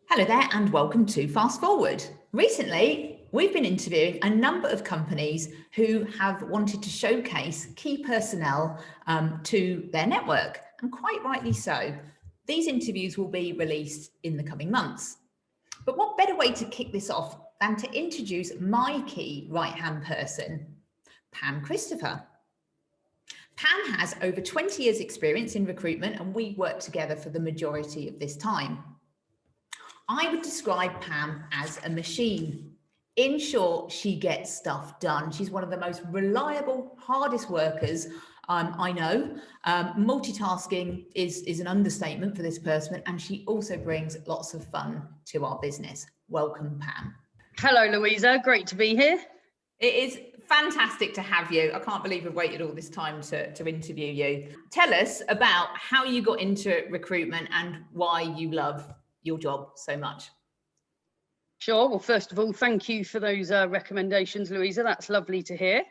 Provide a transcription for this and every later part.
Hello there and welcome to Fast Forward. Recently, we've been interviewing a number of companies who have wanted to showcase key personnel to their network, and quite rightly so. These interviews will be released in the coming months. But what better way to kick this off than to introduce my key right-hand person, Pam Christopher. Pam has over 20 years experience in recruitment and we worked together for the majority of this time. I would describe Pam as a machine. In short, she gets stuff done. She's one of the most reliable, hardest workers I know. Multitasking is an understatement for this person, and she also brings lots of fun to our business. Welcome, Pam. Hello, Louisa. Great to be here. It is fantastic to have you. I can't believe we've waited all this time to interview you. Tell us about how you got into recruitment and why you love your job so much. Sure. Well, first of all, thank you for those recommendations, Louisa. That's lovely to hear.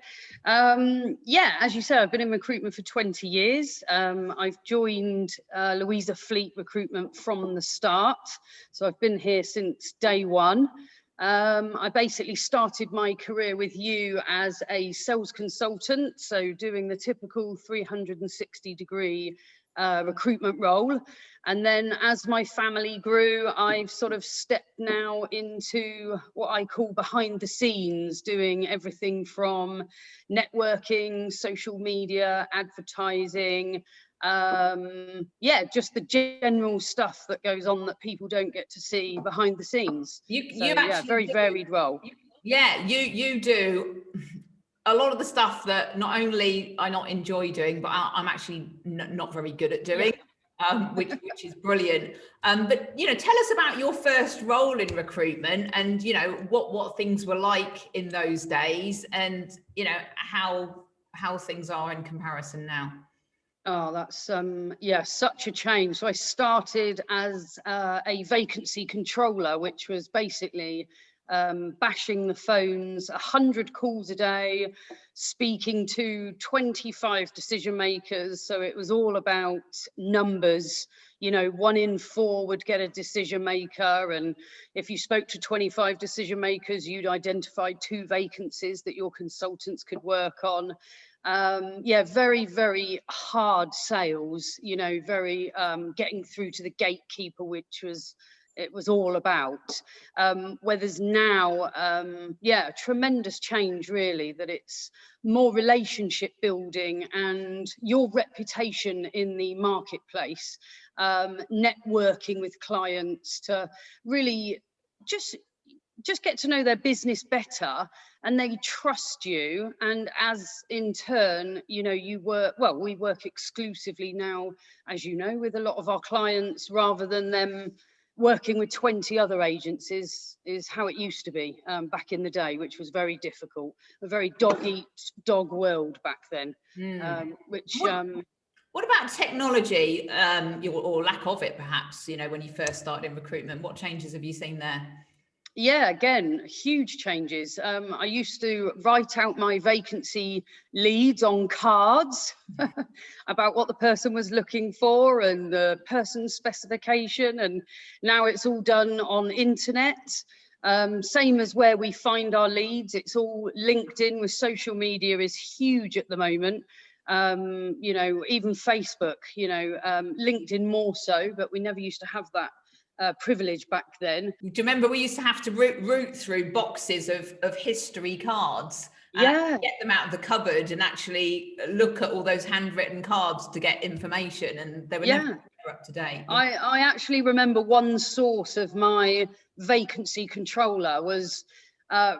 As you said, I've been in recruitment for 20 years. I've joined Louisa Fleet Recruitment from the start. So I've been here since day one. I basically started my career with you as a sales consultant, so doing the typical 360-degree recruitment role. And then as my family grew, I've sort of stepped now into what I call behind the scenes, doing everything from networking, social media, advertising, just the general stuff that goes on that people don't get to see behind the scenes. Very varied role. You do a lot of the stuff that not only I not enjoy doing, but I'm actually not very good at doing, which is brilliant. But tell us about your first role in recruitment, and what things were like in those days, and how things are in comparison now. Oh, that's such a change. So I started as a vacancy controller, which was basically bashing the phones, 100 calls a day, speaking to 25 decision makers. So it was all about numbers. 1 in 4 would get a decision maker, and if you spoke to 25 decision makers, you'd identify 2 vacancies that your consultants could work on. Very, very hard sales, very getting through to the gatekeeper, which was it was all about. Where there's now a tremendous change, really, that it's more relationship building and your reputation in the marketplace, networking with clients to really just get to know their business better, and they trust you. And as in turn, we work exclusively now, as you know, with a lot of our clients, rather than them working with 20 other agencies, is how it used to be back in the day, which was very difficult, a very dog world back then. What about technology, or lack of it, perhaps, when you first started in recruitment? What changes have you seen there? Yeah, again, huge changes. I used to write out my vacancy leads on cards about what the person was looking for and the person's specification. And now it's all done on internet. Same as where we find our leads. It's all linked in with social media is huge at the moment. Even Facebook, LinkedIn more so, but we never used to have that privilege back then. Do you remember we used to have to root through boxes of history cards and get them out of the cupboard and actually look at all those handwritten cards to get information, and they were never up to date. I actually remember one source of my vacancy controller was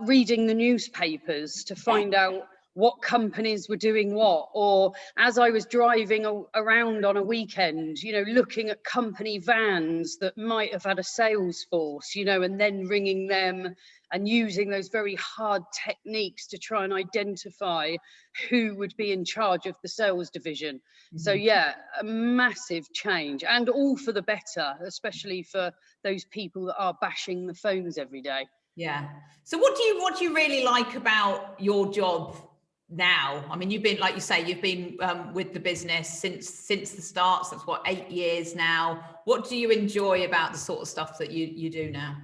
reading the newspapers to find out what companies were doing what, or as I was driving around on a weekend, looking at company vans that might have had a sales force, and then ringing them and using those very hard techniques to try and identify who would be in charge of the sales division. Mm-hmm. So a massive change, and all for the better, especially for those people that are bashing the phones every day. Yeah. So what do you really like about your job now? I mean, you've been, like you say, you've been with the business since the start. So that's what, 8 years now. What do you enjoy about the sort of stuff that you do now?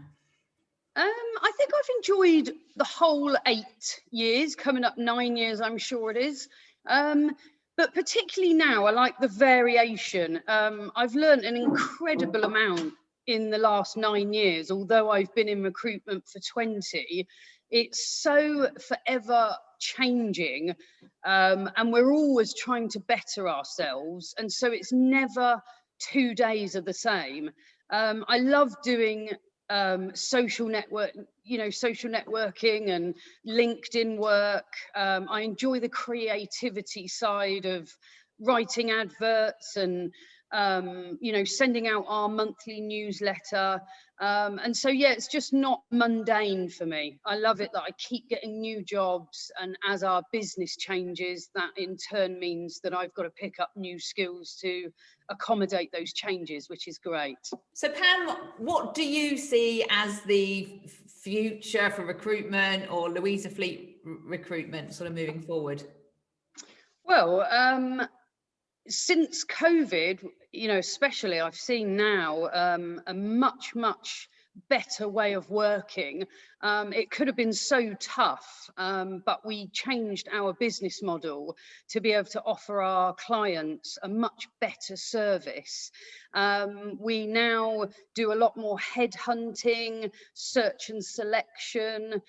I think I've enjoyed the whole 8 years, coming up 9 years, I'm sure it is. But particularly now, I like the variation. I've learned an incredible amount in the last 9 years, although I've been in recruitment for 20. It's so forever changing, and we're always trying to better ourselves. And so it's never 2 days are the same. I love doing social networking and LinkedIn work. I enjoy the creativity side of writing adverts and sending out our monthly newsletter. And so, yeah, it's just not mundane for me. I love it that I keep getting new jobs, and as our business changes, that in turn means that I've got to pick up new skills to accommodate those changes, which is great. So Pam, what do you see as the future for recruitment, or Louisa Fleet Recruitment, sort of moving forward? Well, since COVID, especially, I've seen now a much better way of working. It could have been so tough, but we changed our business model to be able to offer our clients a much better service. We now do a lot more headhunting, search and selection.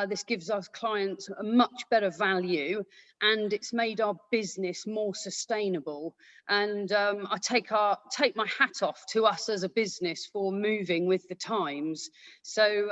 This gives our clients a much better value, and it's made our business more sustainable. And I take my hat off to us as a business for moving with the times. So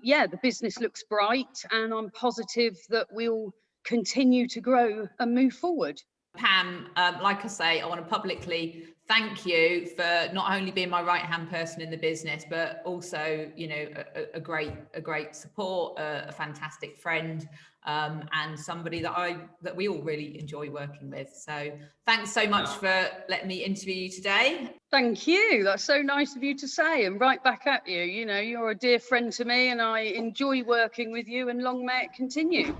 yeah, the business looks bright, and I'm positive that we'll continue to grow and move forward. Pam, like I say, I want to publicly thank you for not only being my right-hand person in the business, but also, a great support, a fantastic friend, and somebody that we all really enjoy working with. So thanks so much for letting me interview you today. Thank you. That's so nice of you to say, and right back at you. You're a dear friend to me, and I enjoy working with you, and long may it continue.